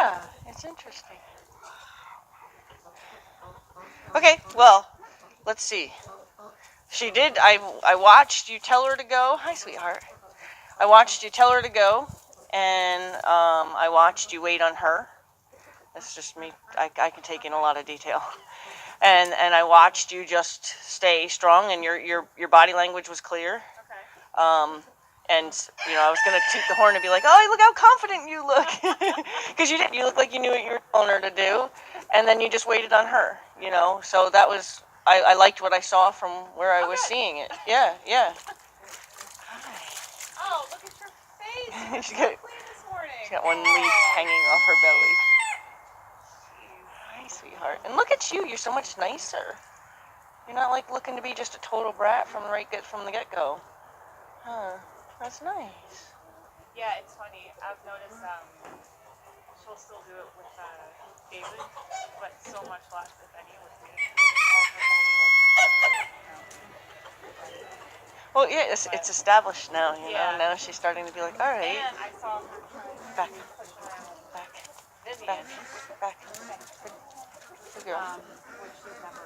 Yeah, it's interesting. Okay, well, let's see. She did. I watched you tell her to go. Hi, sweetheart. I watched you tell her to go, and I watched you wait on her. That's just me. I can take in a lot of detail. And I watched you just stay strong, and your body language was clear. Okay. And I was gonna toot the horn and be like, "Oh, look how confident you look," because you did. You looked like you knew what you were telling her to do, and then you just waited on her. So that was. I liked what I saw from where I was seeing it. Yeah, yeah. Oh, look at your face. She's got, Clean this morning. she's got one leaf hanging off her belly. Jeez. Hi, sweetheart. And look at you. You're so much nicer. You're not like looking to be just a total brat from the get go. Huh. That's nice. Yeah, it's funny. I've noticed she'll still do it with David, but so much less, if any, with me. Well, yeah, it's established now, Yeah. Now she's starting to be like, all right. And I saw her trying Back. to push around Back. Vivian, Back. Good girl. which she's never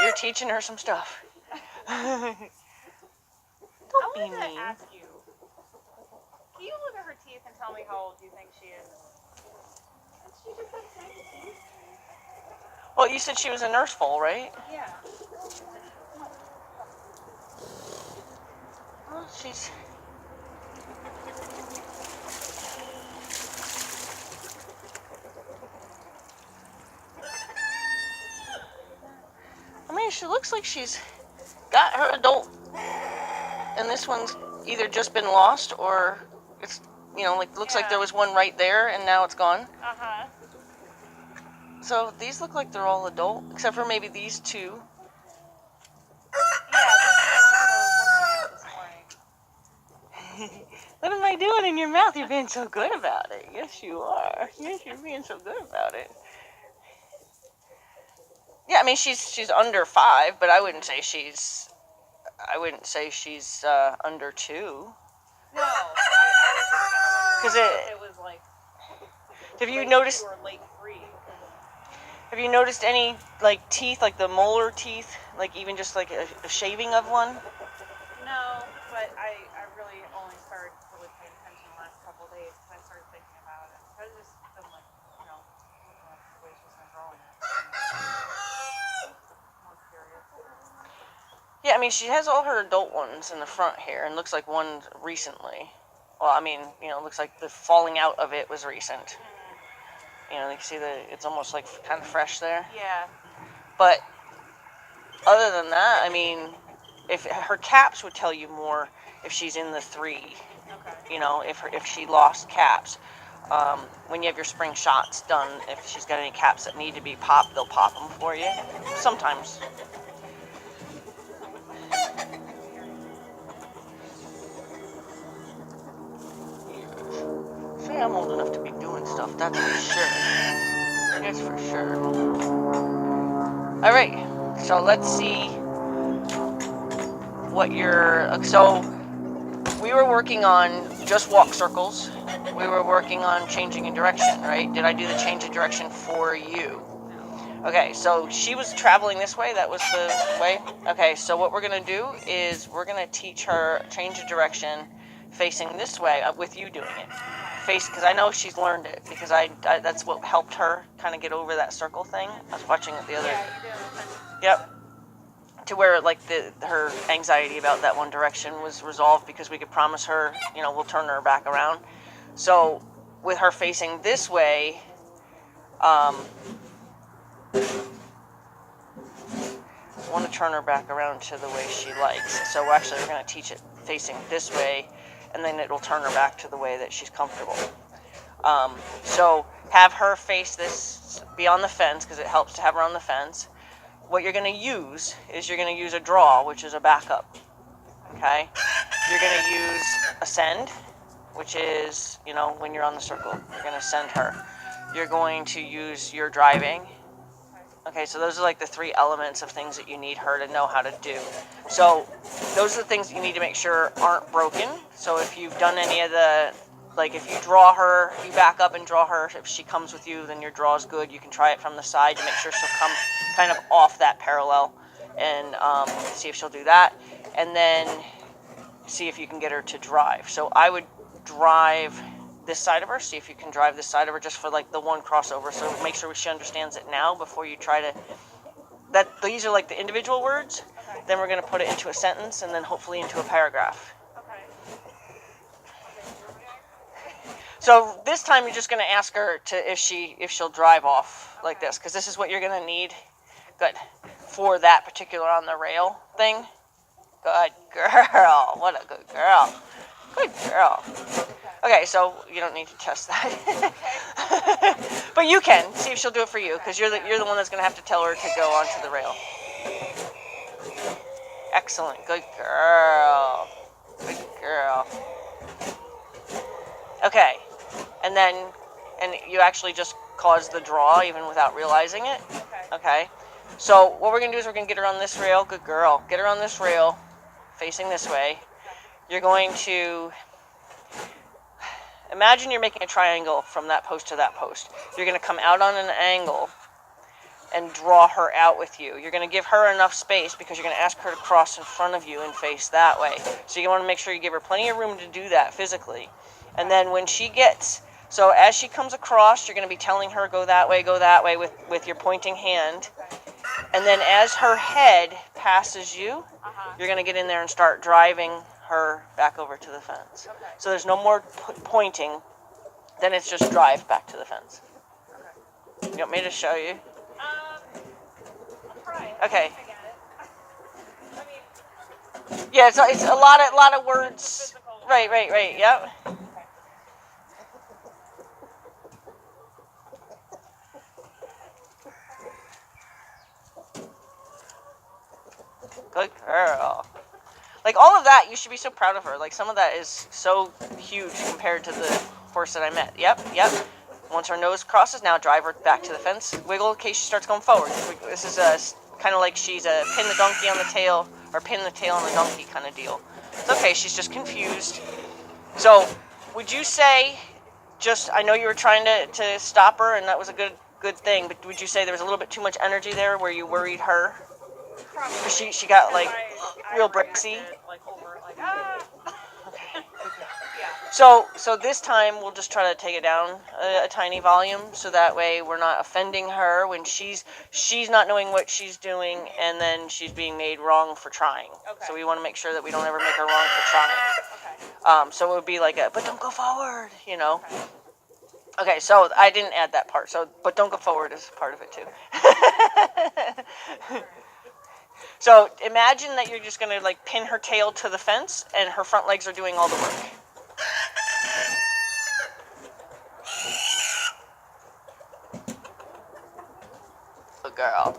You're teaching her some stuff. Don't be I wanted mean. to ask you, can you look at her teeth and tell me how old you think she is? She just has tiny teeth. Well, you said she was a nurse foal, right? Yeah. Well, she's... I mean, she looks like she's got her adult, and this one's either just been lost or it's, looks like there was one right there and now it's gone. Uh-huh. So these look like they're all adult, except for maybe these two. Yeah, those are the ones I was looking at this morning. What am I doing in your mouth? You're being so good about it. Yes, you are. Yes, you're being so good about it. Yeah, I mean she's under 5, but I wouldn't say she's under 2. No, I was just kind of wondering if it was like. Have you late noticed? 2 or late 3. Have you noticed any teeth, like the molar teeth, like even just like a shaving of one? No, but I really only started really paying attention the last couple of days because I started thinking about it. I just been like, looking at the way she's been growing it. More curious. Yeah, I mean she has all her adult ones in the front here, and looks like one recently. Well, I mean, looks like the falling out of it was recent. You can see it's almost like kind of fresh there. Yeah. But other than that, I mean, if her caps would tell you more if she's in the 3. Okay. If she lost caps. When you have your spring shots done, if she's got any caps that need to be popped, they'll pop them for you. Sometimes. Say I'm old enough to be doing stuff, that's for sure. That's for sure. Alright, so let's see what so we were working on just walk circles. We were working on changing in direction, right? Did I do the change in direction for you? Okay, so she was traveling this way. That was the way. Okay, so what we're going to do is we're going to teach her change of direction facing this way with you doing it. Because I know she's learned it, because I that's what helped her kind of get over that circle thing. I was watching it the other. Yeah, you do. Yep. To where her anxiety about that one direction was resolved, because we could promise her, we'll turn her back around. So with her facing this way, I want to turn her back around to the way she likes. So we're going to teach it facing this way, and then it'll turn her back to the way that she's comfortable. So have her face this, be on the fence, because it helps to have her on the fence. What you're going to use is you're going to use a draw, which is a backup. Okay? You're going to use a send, which is, when you're on the circle, you're going to send her. You're going to use your driving, Okay, so those are like the 3 elements of things that you need her to know how to do. So those are the things that you need to make sure aren't broken. So if you've done any of the, like if you draw her, you back up and draw her, if she comes with you, then your draw is good. You can try it from the side to make sure she'll come kind of off that parallel, and see if she'll do that. And then see if you can get her to drive. So I would drive this side of her, see if you can drive this side of her just for like the one crossover. So make sure she understands it now before you try to, these are like the individual words. Okay. Then we're going to put it into a sentence and then hopefully into a paragraph. Okay. So this time you're just going to ask her to if she'll drive off like this, because this is what you're going to need. Good. For that particular on the rail thing. Good girl. What a good girl. Good girl. Okay, so you don't need to test that. But you can see if she'll do it for you, because you're the one that's going to have to tell her to go onto the rail. Excellent. Good girl. Good girl. Okay. And you actually just caused the draw even without realizing it. Okay. So what we're going to do is we're going to get her on this rail. Good girl. Get her on this rail facing this way. You're going to imagine you're making a triangle from that post to that post. You're going to come out on an angle and draw her out with you. You're going to give her enough space because you're going to ask her to cross in front of you and face that way. So you want to make sure you give her plenty of room to do that physically. And then when she gets, so as she comes across, you're going to be telling her go that way with your pointing hand. And then as her head passes you, you're going to get in there and start driving her back over to the fence. Okay. So there's no more pointing, then it's just drive back to the fence. Okay. You want me to show you? I'll try it. Okay. I get it. I mean, Yeah, it's a lot of words. Right, yep. Good girl. Like all of that, you should be so proud of her. Like some of that is so huge compared to the horse that I met. Yep. Once her nose crosses, now drive her back to the fence. Wiggle in case she starts going forward. This is kind of like she's a pin the donkey on the tail or pin the tail on the donkey kind of deal. It's okay. She's just confused. So would you say, I know you were trying to stop her and that was a good thing, but would you say there was a little bit too much energy there where you worried her? Because she got like real braxy. Okay. yeah. So this time we'll just try to take it down a tiny volume, so that way we're not offending her when she's not knowing what she's doing, and then she's being made wrong for trying. Okay. So we want to make sure that we don't ever make her wrong for trying. Okay. So it would be like but don't go forward, you know. Okay. Okay, so I didn't add that part. So but don't go forward is part of it too. So imagine that you're just going to like pin her tail to the fence and her front legs are doing all the work. Good girl.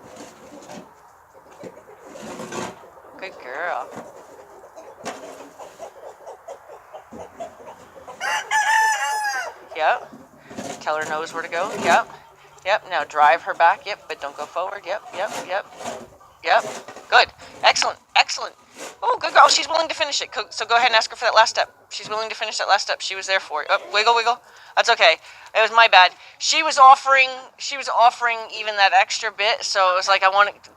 Good girl. Yep. Tell her knows where to go. Yep. Now drive her back. Yep. But don't go forward. Yep. Good. Excellent. Oh, good girl. She's willing to finish it. So go ahead and ask her for that last step. She's willing to finish that last step. She was there for it. Oh, wiggle. That's okay. It was my bad. She was offering even that extra bit. So it was like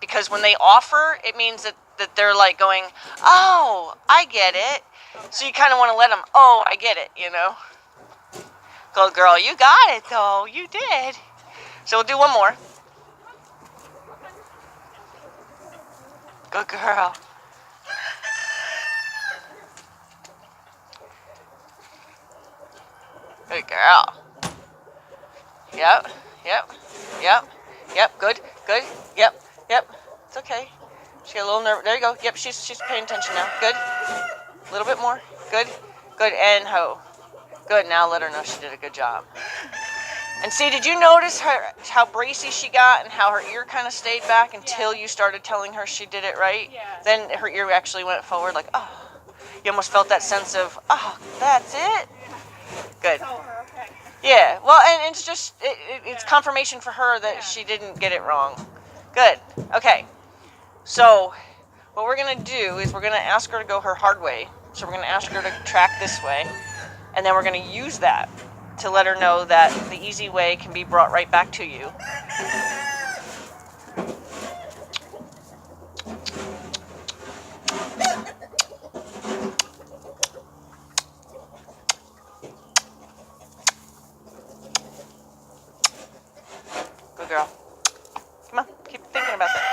because when they offer, it means that they're like going, oh, I get it. So you kind of want to let them, oh, I get it, you know. Good girl. You got it, though. You did. So we'll do one more. Good girl. Good girl. Yep. Good. Yep. It's okay. She got a little nerve. There you go. Yep. She's paying attention now. Good. A little bit more. Good. And ho. Good. Now let her know she did a good job. And see, did you notice how bracy she got and how her ear kind of stayed back until you started telling her she did it right? Yeah. Then her ear actually went forward like, oh. You almost felt that sense of, oh, that's it? Good. Okay. Yeah. Well, and it's just, it's confirmation for her that she didn't get it wrong. Good. Okay. So what we're going to do is we're going to ask her to go her hard way. So we're going to ask her to track this way. And then we're going to use that to let her know that the easy way can be brought right back to you. Good girl. Come on. Keep thinking about that.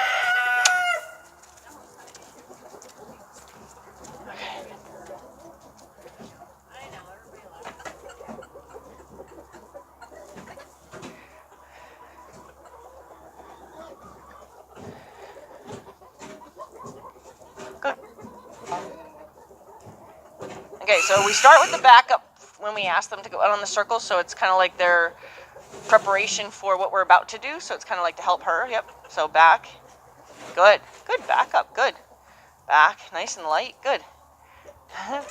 Good. Okay, so we start with the backup when we ask them to go out on the circle, so it's kind of like their preparation for what we're about to do, so it's kind of like to help her. Yep. So back. Good. Good. Back up. Good. Back. Nice and light. Good. A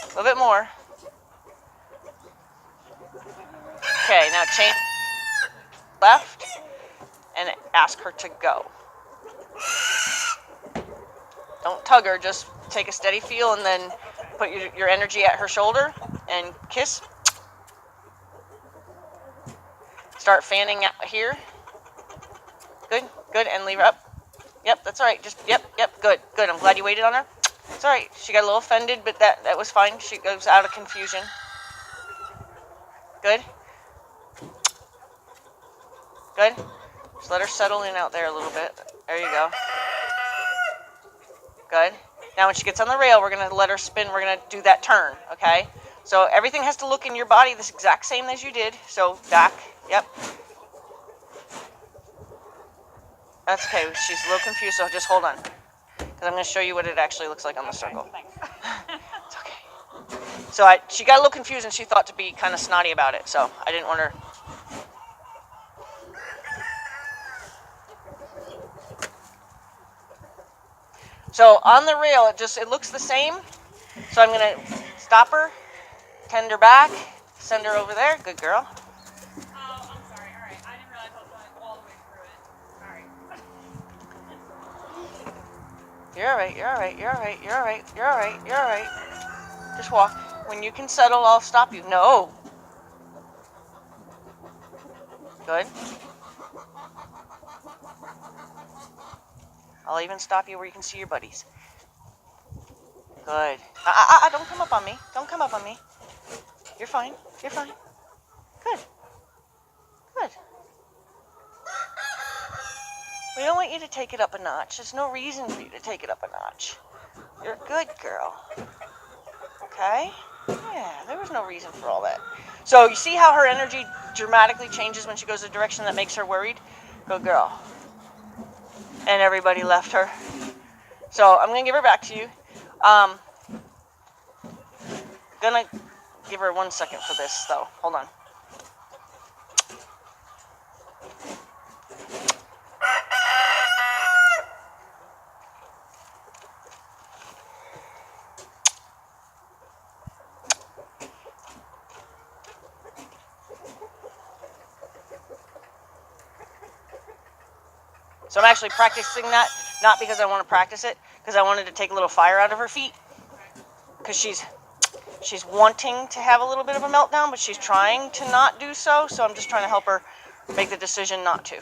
little bit more. Okay, now change left and ask her to go. Don't tug her, just take a steady feel and then put your energy at her shoulder and kiss. Start fanning out here. Good, good, and leave her up. Yep, that's all right. Just, yep, good, good. I'm glad you waited on her. It's all right. She got a little offended, but that was fine. She goes out of confusion. Good. Good. Just let her settle in out there a little bit. There you go. Good. Now when she gets on the rail, we're going to let her spin. We're going to do that turn, okay? So everything has to look in your body the exact same as you did. So back. Yep. That's okay. She's a little confused, so just hold on. Because I'm going to show you what it actually looks like on the circle. It's okay. So she got a little confused and she thought to be kind of snotty about it. So I didn't want her. So on the rail, it looks the same. So I'm going to stop her, tend her back, send her over there. Good girl. Oh, I'm sorry. All right. I didn't realize I was going all the way through it. Sorry. You're all right. You're all right. You're all right. You're all right. You're all right. You're all right. Just walk. When you can settle, I'll stop you. No. Good. I'll even stop you where you can see your buddies. Good. Don't come up on me. Don't come up on me. You're fine. You're fine. Good. Good. We don't want you to take it up a notch. There's no reason for you to take it up a notch. You're a good girl. Okay? Yeah, there was no reason for all that. So you see how her energy dramatically changes when she goes a direction that makes her worried? Good girl. And everybody left her. So I'm going to give her back to you. Gonna give her 1 second for this, though. Hold on. So I'm actually practicing that, not because I want to practice it, because I wanted to take a little fire out of her feet. Because she's wanting to have a little bit of a meltdown, but she's trying to not do so. So I'm just trying to help her make the decision not to.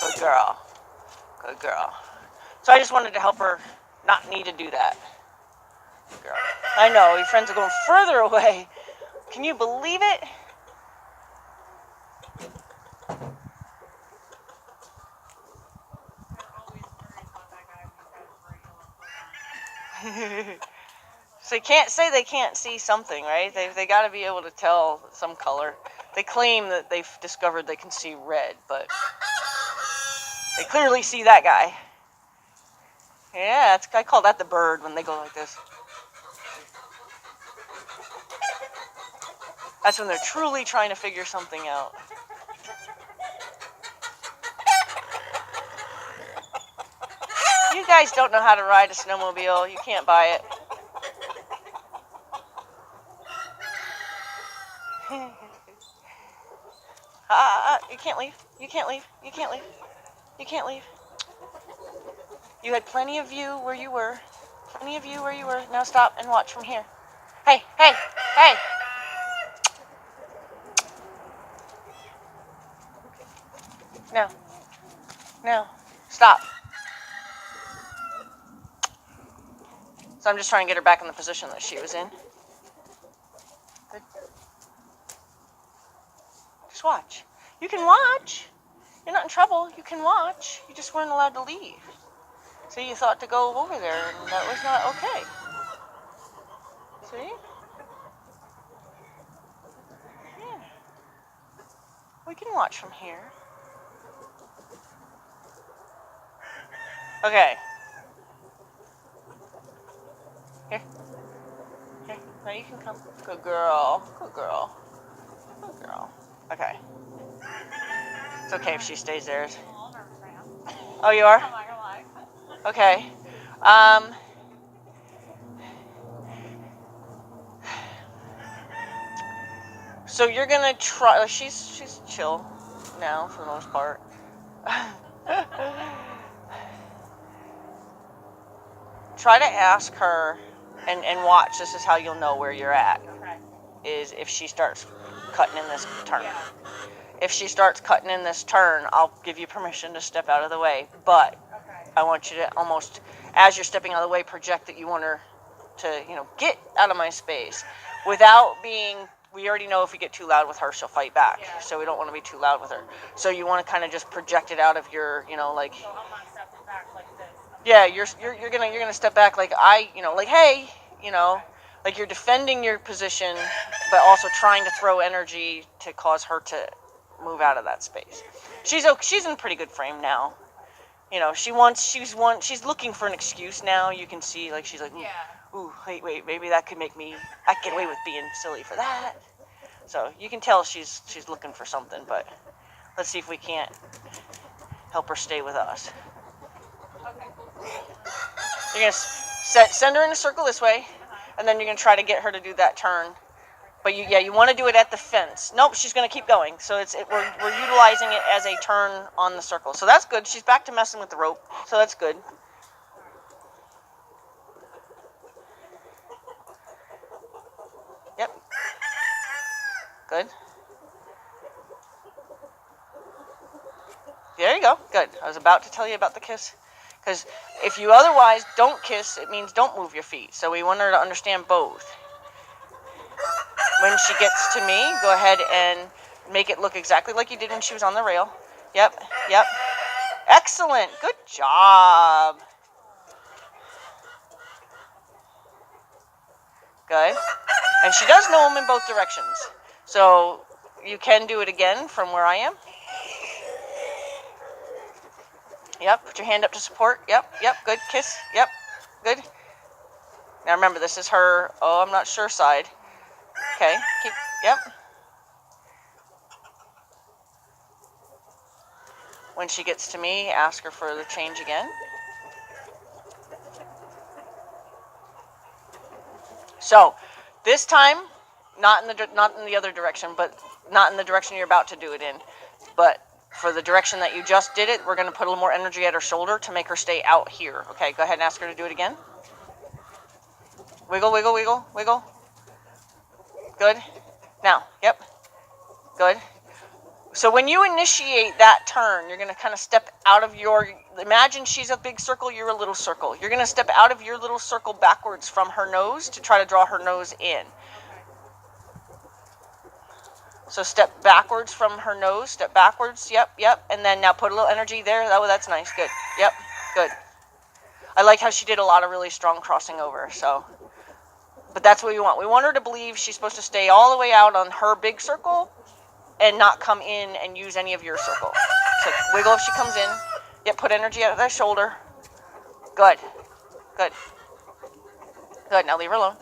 Good girl. Good girl. So I just wanted to help her not need to do that. Good girl. I know, your friends are going further away. Can you believe it? So they can't say they can't see something, right? They got to be able to tell some color. They claim that they've discovered they can see red, but they clearly see that guy. Yeah, I call that the bird when they go like this. That's when they're truly trying to figure something out. You guys guys don't know how to ride a snowmobile, you can't buy it. You can't leave. You can't leave. You can't leave. You can't leave. You had plenty of view where you were. Plenty of view where you were. Now stop and watch from here. Hey, hey, hey! No. No. Stop. So I'm just trying to get her back in the position that she was in. Good. Just watch. You can watch. You're not in trouble. You can watch. You just weren't allowed to leave. So you thought to go over there, and that was not okay. See? Yeah. We can watch from here. Okay. Here. Here. Now you can come. Good girl. Good girl. Good girl. Okay. It's okay if she stays there. Oh, you are? Okay. So you're gonna try. She's chill now for the most part. Try to ask her, and watch. This is how you'll know where you're at. Okay. Is if she starts cutting in this turn. Yeah. If she starts cutting in this turn, I'll give you permission to step out of the way. But Okay. I want you to almost, as you're stepping out of the way, project that you want her to, get out of my space without being. We already know if we get too loud with her, she'll fight back. Yeah. So we don't want to be too loud with her. So you want to kind of just project it out of your, like. So I'm not stepping back like this. Yeah, you're gonna step back like like hey, like you're defending your position, but also trying to throw energy to cause her to move out of that space. She's in pretty good frame now. She's looking for an excuse now. You can see like she's like, Yeah. ooh, wait, maybe that could make me. I can get away with being silly for that. So you can tell she's looking for something, but let's see if we can't help her stay with us. Okay. You're going to send her in a circle this way, and then you're going to try to get her to do that turn. But you want to do it at the fence. Nope, she's going to keep going. So we're utilizing it as a turn on the circle. So that's good. She's back to messing with the rope. So that's good. Yep. Good. There you go. Good. I was about to tell you about the kiss. Because if you otherwise don't kiss, it means don't move your feet. So we want her to understand both. When she gets to me, go ahead and make it look exactly like you did when she was on the rail. Yep. Excellent. Good job. Good. And she does know them in both directions. So you can do it again from where I am. Yep, put your hand up to support. Yep, good. Kiss. Yep, good. Now remember, this is her, I'm not sure side. Okay, yep. When she gets to me, ask her for the change again. So, this time, not in the other direction, but not in the direction you're about to do it in, but for the direction that you just did it, we're going to put a little more energy at her shoulder to make her stay out here. Okay, go ahead and ask her to do it again. Wiggle, wiggle, wiggle, wiggle. Good. Now, yep. Good. So when you initiate that turn, you're going to kind of step out of imagine she's a big circle, you're a little circle. You're going to step out of your little circle backwards from her nose to try to draw her nose in. So step backwards from her nose, step backwards, yep, and then now put a little energy there. That's nice, good, yep, good. I like how she did a lot of really strong crossing over, so. But that's what we want. We want her to believe she's supposed to stay all the way out on her big circle and not come in and use any of your circle. So wiggle if she comes in. Yep, put energy out of that shoulder. Good, good. Good, now leave her alone.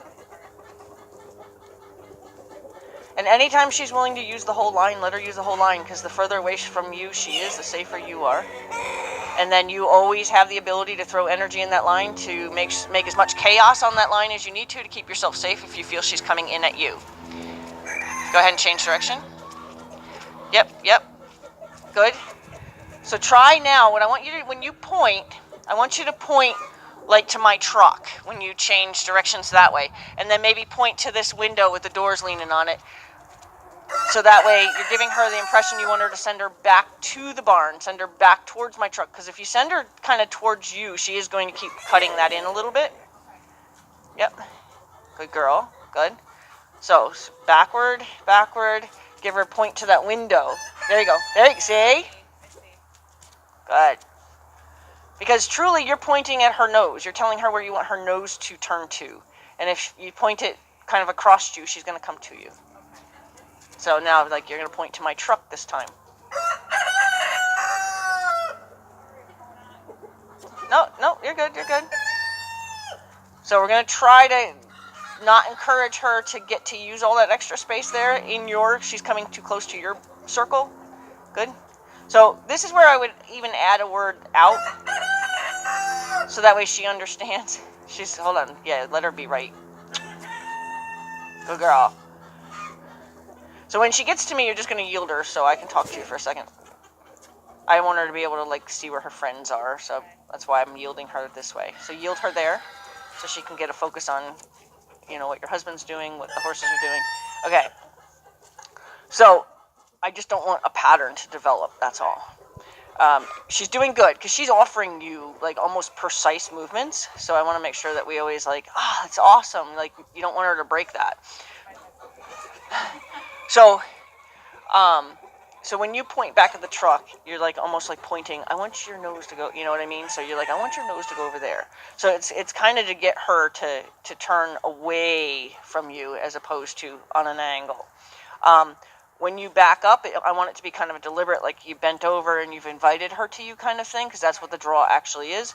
And anytime she's willing to use the whole line, let her use the whole line, because the further away from you she is, the safer you are. And then you always have the ability to throw energy in that line to make as much chaos on that line as you need to keep yourself safe if you feel she's coming in at you. Go ahead and change direction. Yep. Good. So try now. What I want you to, when you point, I want you to point like to my truck when you change directions that way. And then maybe point to this window with the doors leaning on it. So that way you're giving her the impression you want her to send her back to the barn, send her back towards my truck. Because if you send her kind of towards you, she is going to keep cutting that in a little bit. Yep. Good girl. Good. So backward. Give her a point to that window. There you go. There you see? I see. Good. Because truly you're pointing at her nose. You're telling her where you want her nose to turn to. And if you point it kind of across you, she's going to come to you. So now, like, you're going to point to my truck this time. No, you're good. So we're going to try to not encourage her to get to use all that extra space there in she's coming too close to your circle. Good. So this is where I would even add a word out. So that way she understands. Hold on. Yeah, let her be right. Good girl. So when she gets to me, you're just going to yield her so I can talk to you for a second. I want her to be able to, like, see where her friends are, so that's why I'm yielding her this way. So yield her there so she can get a focus on, what your husband's doing, what the horses are doing. Okay. So I just don't want a pattern to develop, that's all. She's doing good because she's offering you, like, almost precise movements. So I want to make sure that we always, like, it's awesome. Like, you don't want her to break that. So when you point back at the truck, you're like almost like pointing, I want your nose to go, you know what I mean? So you're like, I want your nose to go over there. So it's kind of to get her to turn away from you as opposed to on an angle. When you back up, I want it to be kind of a deliberate, like you bent over and you've invited her to you kind of thing, because that's what the draw actually is.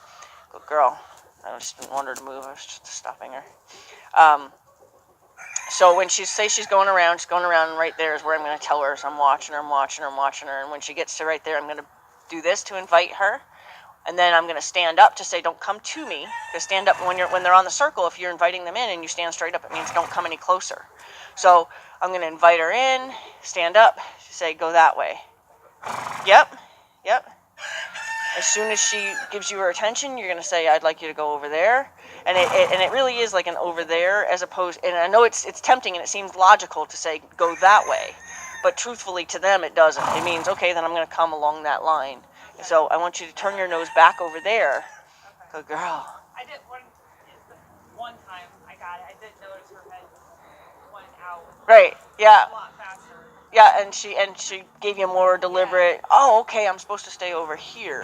Good girl. I just didn't want her to move. I was just stopping her. So when she's going around, and right there is where I'm going to tell her. So I'm watching her. And when she gets to right there, I'm going to do this to invite her. And then I'm going to stand up to say, don't come to me. Because stand up when they're on the circle, if you're inviting them in and you stand straight up, it means don't come any closer. So I'm going to invite her in, stand up, say, go that way. Yep. As soon as she gives you her attention, you're going to say, I'd like you to go over there. And it really is like an over there as opposed, and I know it's tempting and it seems logical to say, go that way. But truthfully to them, it doesn't. It means, okay, then I'm going to come along that line. So I want you to turn your nose back over there. Okay. Good girl. I did one time I got it. I did notice her head went out. Right. Yeah. A lot faster. Yeah, and she gave you more deliberate. Yeah. Oh, okay, I'm supposed to stay over here.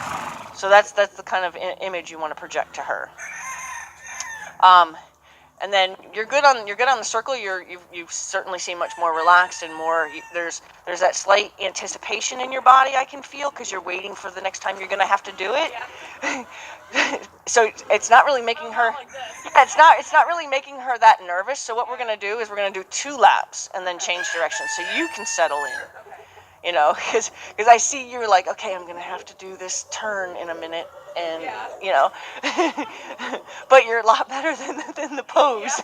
So that's the kind of image you want to project to her. And then you're good on the circle. You certainly seem much more relaxed and more. There's that slight anticipation in your body I can feel because you're waiting for the next time you're gonna have to do it. Yeah. So it's not really making her. Like Yeah, it's not really making her that nervous. So what we're gonna do is we're gonna do 2 laps and then change direction so you can settle in. Okay. Because I see you're like, okay, I'm gonna have to do this turn in a minute. And, but you're a lot better than the pose.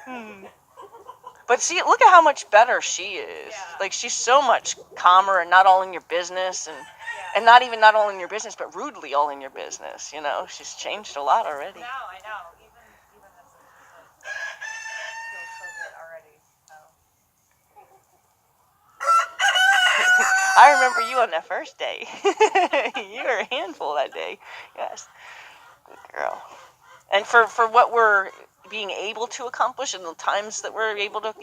Yeah. But see, look at how much better she is. Yeah. Like, she's so much calmer and not all in your business. And not all in your business, but rudely all in your business. She's changed a lot already. No, I know. Even this feels so good already. I remember you on that first day. You were a handful that day. Yes. Good girl. And for what we're being able to accomplish and the times that we're able to,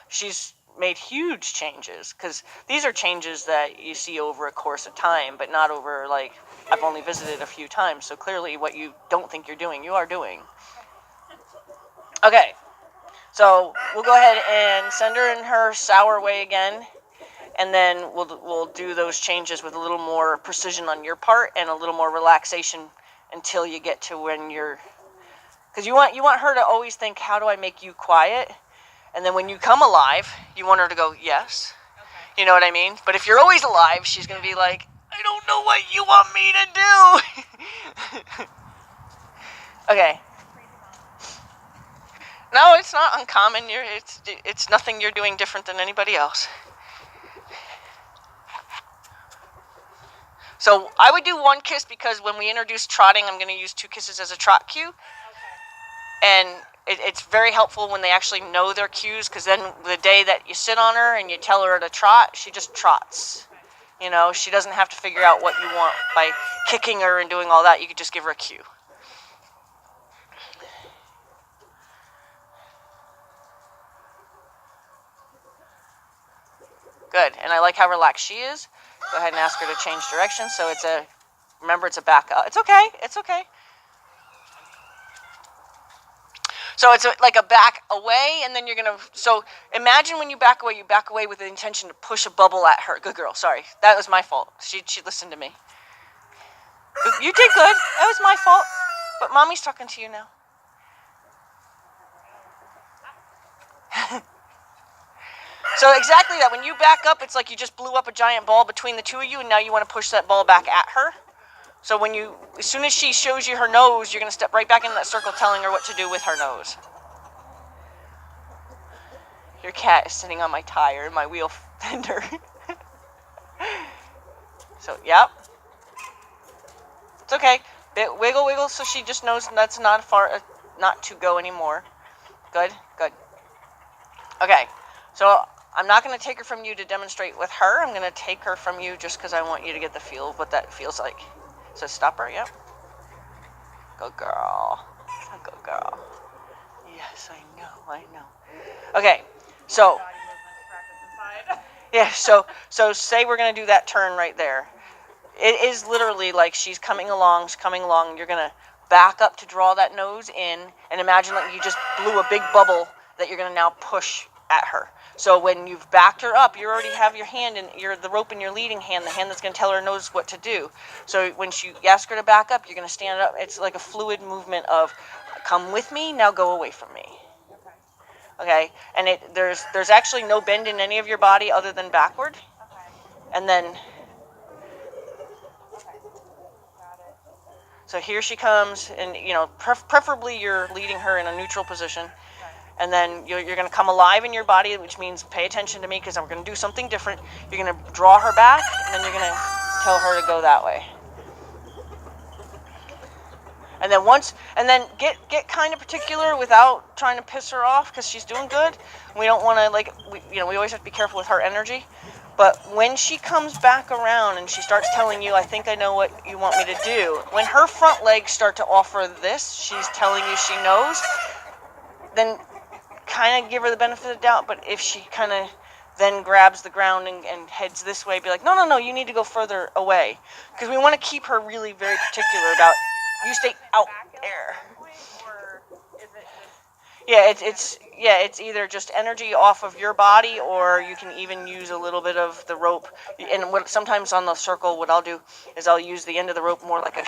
she's made huge changes. Because these are changes that you see over a course of time, but not over, like, I've only visited a few times. So clearly what you don't think you're doing, you are doing. Okay. So we'll go ahead and send her in her sour way again. And then we'll do those changes with a little more precision on your part and a little more relaxation until you get to when you're, because you want her to always think, how do I make you quiet? And then when you come alive, you want her to go, yes. Okay. You know what I mean? But if you're always alive, she's going to be like, I don't know what you want me to do. Okay. No, it's not uncommon. It's nothing you're doing different than anybody else. So I would do one kiss because when we introduce trotting, I'm going to use 2 kisses as a trot cue. And it's very helpful when they actually know their cues, because then the day that you sit on her and you tell her to trot, she just trots. You know, she doesn't have to figure out what you want by kicking her and doing all that. You could just give her a cue. Good. And I like how relaxed she is. Go ahead and ask her to change direction. So remember, it's a back up. It's okay. It's okay. So it's like a back away, and then you're going to, so imagine when you back away with the intention to push a bubble at her. Good girl. Sorry. That was my fault. She listened to me. You did good. That was my fault. But mommy's talking to you now. So exactly that. When you back up, it's like you just blew up a giant ball between the two of you, and now you want to push that ball back at her. So as soon as she shows you her nose, you're going to step right back into that circle telling her what to do with her nose. Your cat is sitting on my tire, my wheel fender. So, yep. It's okay. Wiggle, wiggle, so she just knows that's not to go anymore. Good, good. Okay, so I'm not going to take her from you to demonstrate with her. I'm going to take her from you just because I want you to get the feel of what that feels like. So stop her, yep. Good girl. Good girl. Yes, I know. Okay, so. Yeah, so say we're going to do that turn right there. It is literally like she's coming along. You're going to back up to draw that nose in, and imagine like you just blew a big bubble that you're going to now push at her. So when you've backed her up, you already have your hand and the rope in your leading hand, the hand that's going to tell her knows what to do. So when you ask her to back up, you're going to stand up. It's like a fluid movement of come with me, now go away from me. Okay, and there's actually no bend in any of your body other than backward. And then, so here she comes, and preferably you're leading her in a neutral position. And then you're going to come alive in your body, which means pay attention to me because I'm going to do something different. You're going to draw her back, and then you're going to tell her to go that way. And then get kind of particular without trying to piss her off because she's doing good. We don't want to we always have to be careful with her energy. But when she comes back around and she starts telling you, I think I know what you want me to do. When her front legs start to offer this, she's telling you she knows. Then kind of give her the benefit of the doubt. But if she kind of then grabs the ground and heads this way, be like, no, you need to go further away. Because we want to keep her really very particular about, you stay out there. Yeah, it's either just energy off of your body, or you can even use a little bit of the rope. And sometimes on the circle, what I'll do is I'll use the end of the rope more like a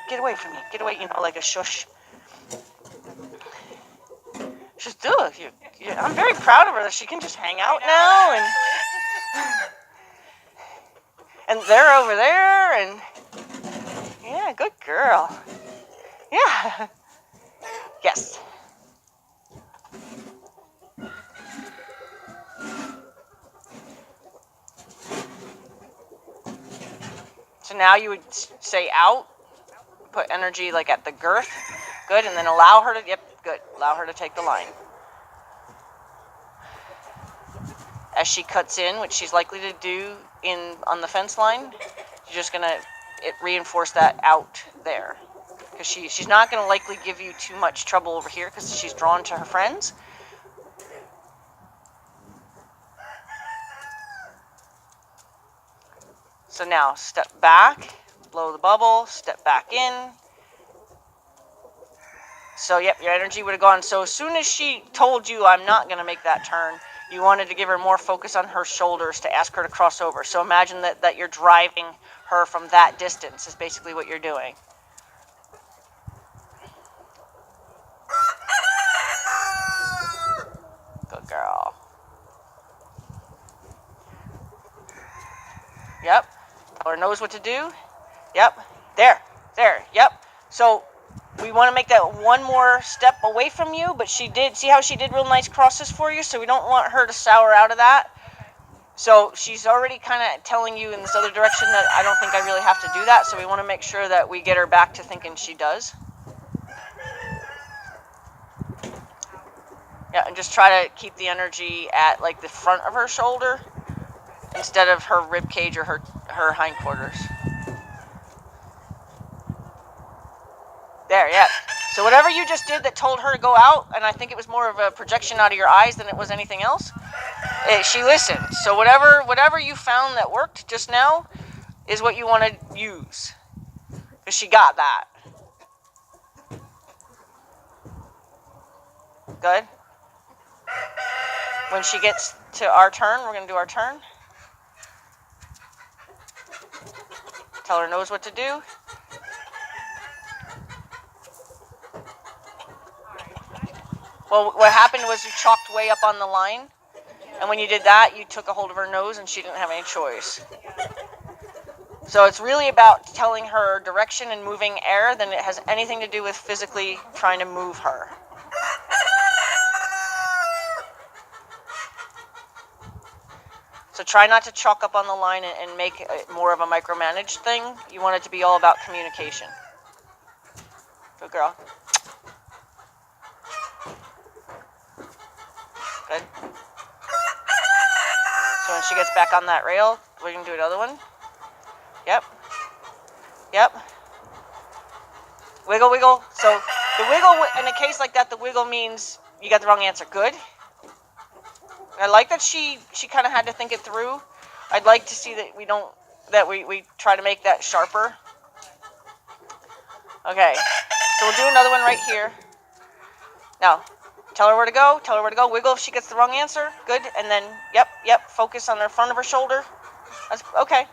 get away from me, get away, like a shush. Just do it. I'm very proud of her that she can just hang out now, and they're over there, and yeah, good girl. Yeah. Yes. So now you would say out, put energy like at the girth, good, and then allow her to, yep, good, allow her to take the line. As she cuts in, which she's likely to do on the fence line, you're just going to reinforce that out there. Because she's not going to likely give you too much trouble over here because she's drawn to her friends. So now, step back, blow the bubble, step back in. So, yep, your energy would have gone. So as soon as she told you, I'm not going to make that turn, you wanted to give her more focus on her shoulders to ask her to cross over. So imagine that you're driving her from that distance is basically what you're doing. Good girl. Yep. Tell her knows what to do. Yep. There. Yep. So we want to make that one more step away from you, but she did, see how she did real nice crosses for you? So we don't want her to sour out of that. Okay. So she's already kind of telling you in this other direction that I don't think I really have to do that. So we want to make sure that we get her back to thinking she does. Yeah, and just try to keep the energy at like the front of her shoulder instead of her rib cage or her hindquarters. There, yeah. So whatever you just did that told her to go out, and I think it was more of a projection out of your eyes than it was anything else, she listened. So whatever you found that worked just now is what you want to use. Because she got that. Good. When she gets to our turn, we're going to do our turn. Tell her knows what to do. Well, what happened was you chalked way up on the line. And when you did that, you took a hold of her nose and she didn't have any choice. So it's really about telling her direction and moving air than it has anything to do with physically trying to move her. So try not to chalk up on the line and make it more of a micromanaged thing. You want it to be all about communication. Good girl. Good. So when she gets back on that rail, we're going to do another one. Yep. Yep. Wiggle, wiggle. So the wiggle, in a case like that, the wiggle means you got the wrong answer. Good. I like that she kind of had to think it through. I'd like to see that we try to make that sharper. Okay. So we'll do another one right here. Now, tell her where to go. Tell her where to go. Wiggle if she gets the wrong answer. Good. And then, yep. Focus on the front of her shoulder. That's okay.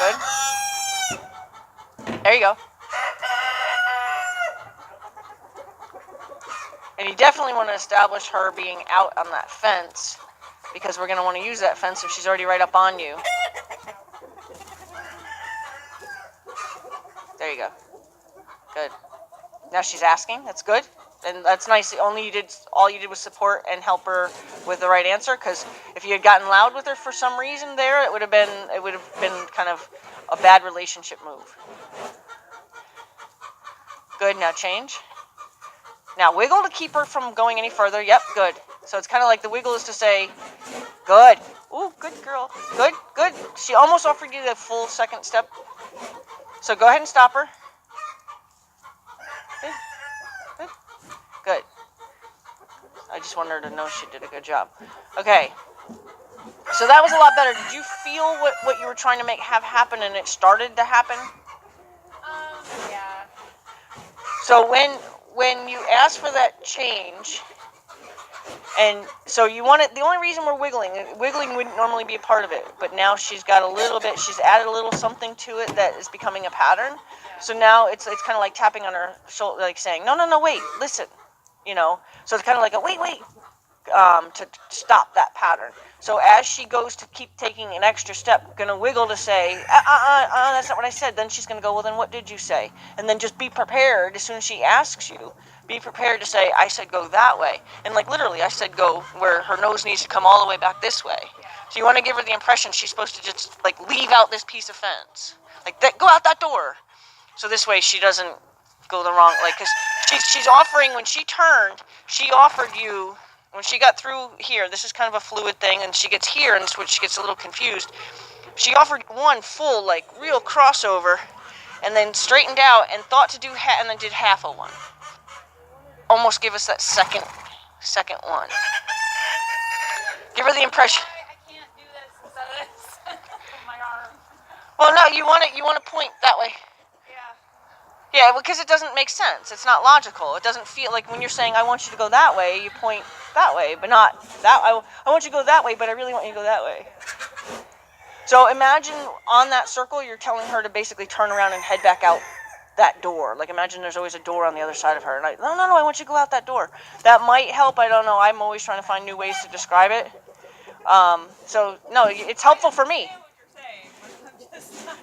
Good. There you go. And you definitely want to establish her being out on that fence because we're going to want to use that fence if she's already right up on you. There you go. Good. Now she's asking. That's good. And that's nice. All you did was support and help her with the right answer. Because if you had gotten loud with her for some reason there, it would have been kind of a bad relationship move. Good. Now change. Now wiggle to keep her from going any further. Yep. Good. So it's kind of like the wiggle is to say, good. Ooh, good girl. Good. Good. She almost offered you the full second step. So go ahead and stop her. Good. Good. Good. I just wanted her to know she did a good job. Okay. So that was a lot better. Did you feel what you were trying to make have happen and it started to happen? Yeah. So when you ask for that change, and so you want it, the only reason we're wiggling wouldn't normally be a part of it, but now she's got a little bit, she's added a little something to it that is becoming a pattern. Yeah. So now it's kind of like tapping on her shoulder, like saying, no, wait, listen, So it's kind of like a wait, to stop that pattern. So as she goes to keep taking an extra step, gonna wiggle to say, that's not what I said. Then she's gonna go, well, then what did you say? And then just be prepared as soon as she asks you. Be prepared to say, I said go that way. And like literally, I said go where her nose needs to come all the way back this way. So you want to give her the impression she's supposed to just like leave out this piece of fence, like that, go out that door. So this way she doesn't go the wrong, like, because she's offering, when she turned, she offered you. When she got through here, this is kind of a fluid thing, and she gets here, and so she gets a little confused. She offered one full, like, real crossover, and then straightened out, and thought to do and then did half a one. Almost give us that second one. Give her the impression. I can't do this instead of this with my arm. Well, no, you want to point that way. Yeah, because it doesn't make sense. It's not logical. It doesn't feel like when you're saying, I want you to go that way, you point that way, but not that. I want you to go that way, but I really want you to go that way. So imagine on that circle, you're telling her to basically turn around and head back out that door. Like imagine there's always a door on the other side of her. And no, I want you to go out that door. That might help. I don't know. I'm always trying to find new ways to describe it. So no, it's helpful for me.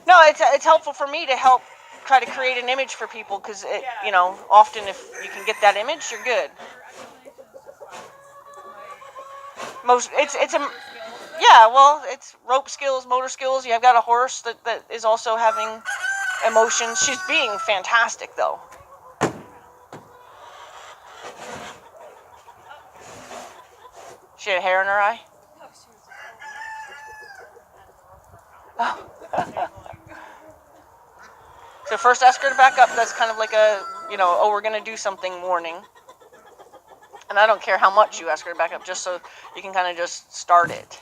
No, it's helpful for me to help try to create an image for people because often if you can get that image, you're good. It's rope skills, motor skills. You've got a horse that is also having emotions. She's being fantastic though. She had hair in her eye. Oh. So first ask her to back up. That's kind of like a, we're going to do something warning. And I don't care how much you ask her to back up, just so you can kind of just start it.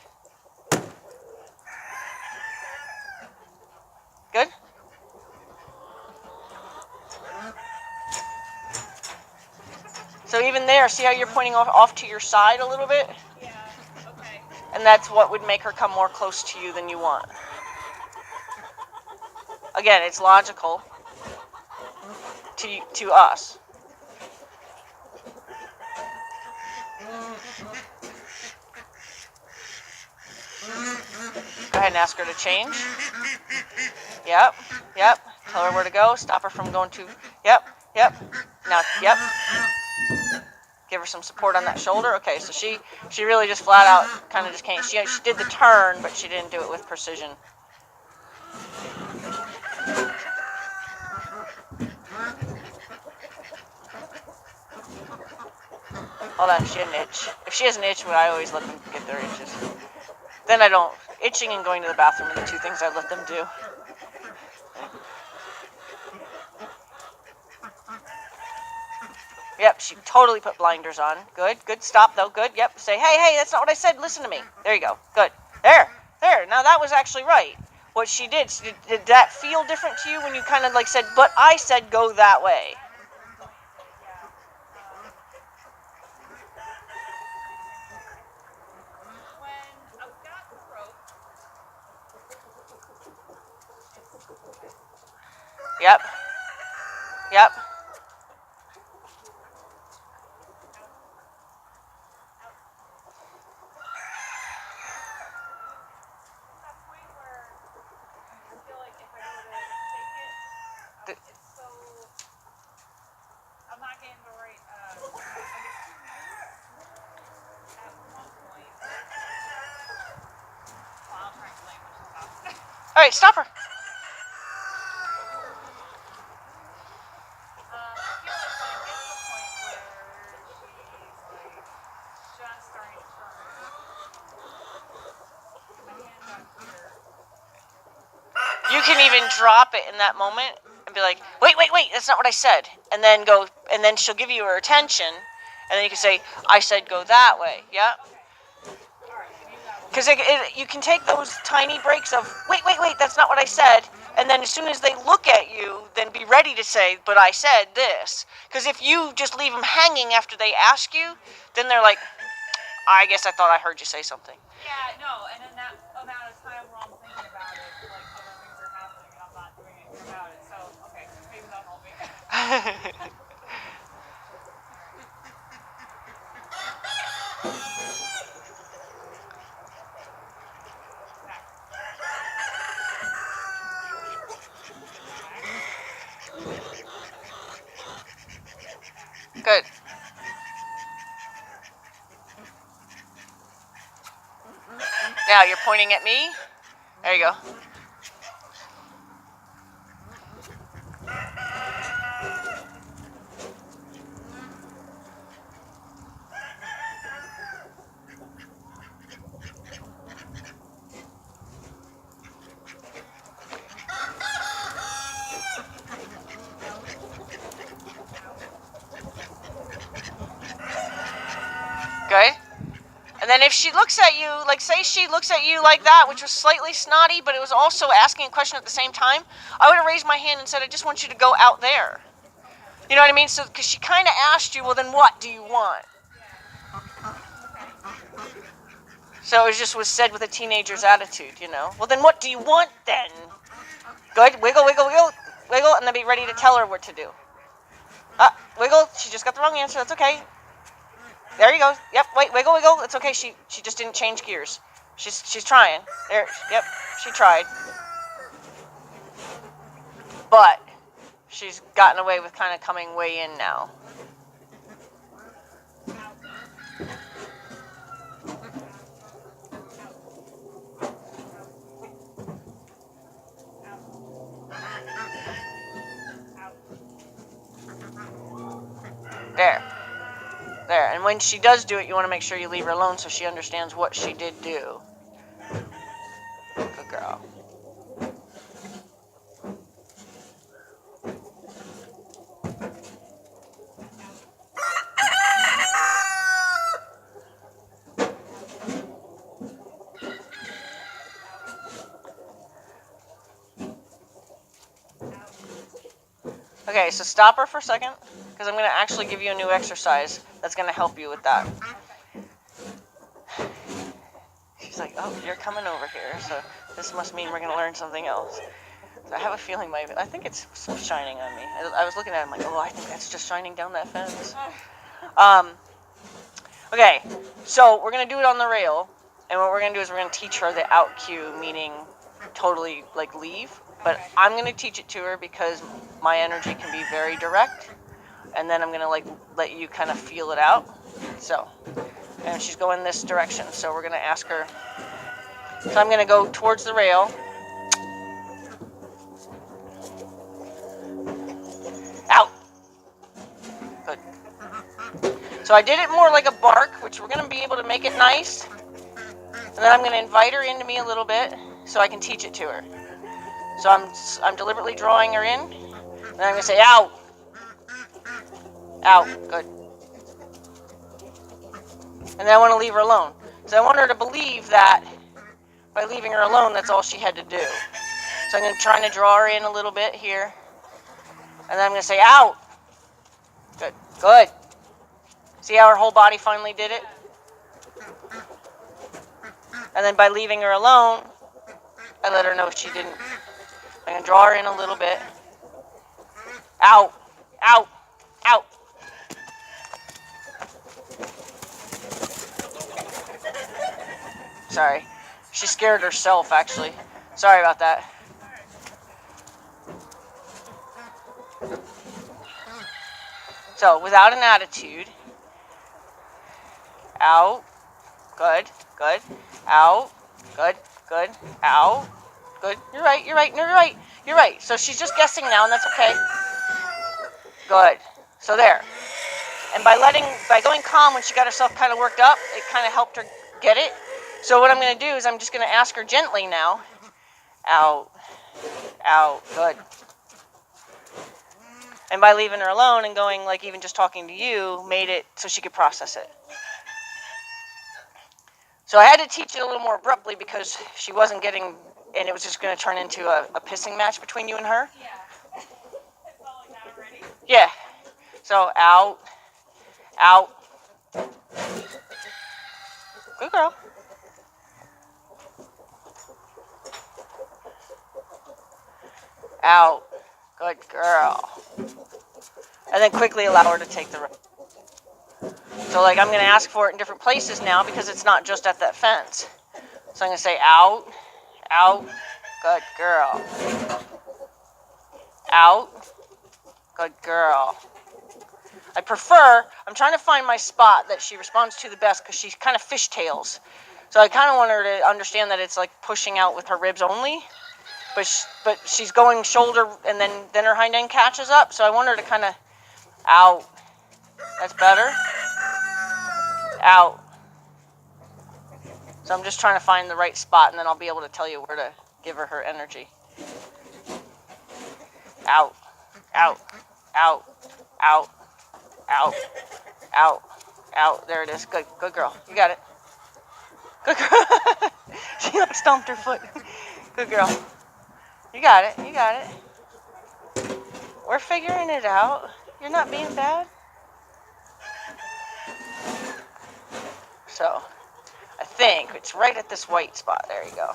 Good? So even there, see how you're pointing off to your side a little bit? Yeah, okay. And that's what would make her come more close to you than you want. Again, it's logical to us. Go ahead and ask her to change. Yep. Tell her where to go. Stop her from going too. Yep. Now, yep. Give her some support on that shoulder. Okay, so she really just flat out kind of just can't. She did the turn, but she didn't do it with precision. Hold on, she had an itch. If she has an itch, I always let them get their itches. Then I don't. Itching and going to the bathroom are the two things I let them do. Yep, she totally put blinders on. Good. Stop, though. Good. Yep. Say, hey, that's not what I said. Listen to me. There you go. Good. There. Now that was actually right. What she did that feel different to you when you kind of like said, but I said go that way? When I've got the rope. Yep. I'm not getting the right, at one point, I'll try and explain what she's talking about. All right, stop her. You can even drop it in that moment and be like, wait, that's not what I said. And then she'll give you her attention, and then you can say, I said go that way. Yeah? Because you can take those tiny breaks of, wait, that's not what I said. And then as soon as they look at you, then be ready to say, but I said this. Because if you just leave them hanging after they ask you, then they're like, I guess I thought I heard you say something. Yeah, no, and in that amount of time while I'm thinking about it, like other things are happening and I'm not doing anything about it. So, okay, maybe that'll help me. Good. Now you're pointing at me. There you go. Good. And then if she looks at you, like say she looks at you like that, which was slightly snotty, but it was also asking a question at the same time, I would have raised my hand and said, I just want you to go out there. You know what I mean? So, because she kind of asked you, well, then what do you want? So it just was said with a teenager's attitude, you know. Well, then what do you want then? Good. Wiggle, wiggle, wiggle, wiggle, and then be ready to tell her what to do. Wiggle. She just got the wrong answer. That's okay. There you go. Yep. Wait. Wiggle, wiggle. It's okay. She just didn't change gears. She's trying. There. Yep. She tried. But she's gotten away with kind of coming way in now. There. There. And when she does do it, you want to make sure you leave her alone so she understands what she did do. Good girl. Okay, so stop her for a second, because I'm going to actually give you a new exercise that's going to help you with that. She's like, oh, you're coming over here, so this must mean we're going to learn something else. So I have a feeling I think it's shining on me. I was looking at it, I'm like, oh, I think that's just shining down that fence. Okay, so we're going to do it on the rail, and what we're going to do is we're going to teach her the out cue, meaning totally, like, leave. But I'm going to teach it to her because my energy can be very direct, and then I'm going to, like, let you kind of feel it out. So, and she's going this direction, so we're going to ask her. So I'm going to go towards the rail. Out. Good. So I did it more like a bark, which we're going to be able to make it nice. And then I'm going to invite her into me a little bit so I can teach it to her. So I'm deliberately drawing her in. And then I'm going to say, out. Out. Good. And then I want to leave her alone. So I want her to believe that by leaving her alone, that's all she had to do. So I'm going to try to draw her in a little bit here. And then I'm going to say, out. Good. Good. See how her whole body finally did it? And then by leaving her alone, I let her know she didn't. I'm going to draw her in a little bit. Out. Out. Out. Sorry. She scared herself, actually. Sorry about that. So, without an attitude. Out. Good. Good. Out. Good. Good. Out. Good. You're right. You're right. You're right. You're right. So she's just guessing now, and that's okay. Good. So there. And by going calm when she got herself kind of worked up, it kind of helped her get it. So what I'm going to do is I'm just going to ask her gently now. Out. Out. Good. And by leaving her alone and going, like, even just talking to you, made it so she could process it. So I had to teach it a little more abruptly because she wasn't getting, and it was just going to turn into a pissing match between you and her. Yeah. It's all like that already? Yeah. So, out. Out. Good girl. Out. Good girl. And then quickly allow her to take the rest. So, like, I'm going to ask for it in different places now because it's not just at that fence. So I'm going to say out. Out. Good girl. Out. Good girl. I'm trying to find my spot that she responds to the best because she kind of fishtails. So I kind of want her to understand that it's like pushing out with her ribs only. But she's going shoulder and then her hind end catches up. So I want her to kind of out. That's better. Out. So I'm just trying to find the right spot and then I'll be able to tell you where to give her energy. Out. Out. Out. Out. Out. Out. Out. There it is. Good. Good girl. You got it. Good girl. She like stomped her foot. Good girl. You got it. You got it. We're figuring it out. You're not being bad. So, I think. It's right at this white spot. There you go.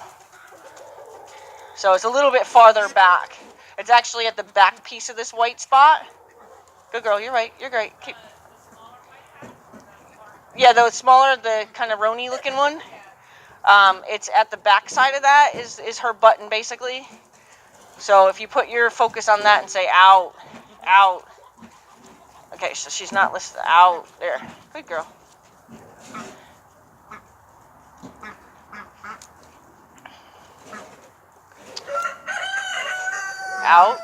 So it's a little bit farther back. It's actually at the back piece of this white spot. Good girl, you're right. You're great. Keep. Yeah, the smaller, the kind of rony looking one. It's at the back side of that is her button basically. So if you put your focus on that and say out, out. Okay, so she's not listening. Out there. Good girl. Out.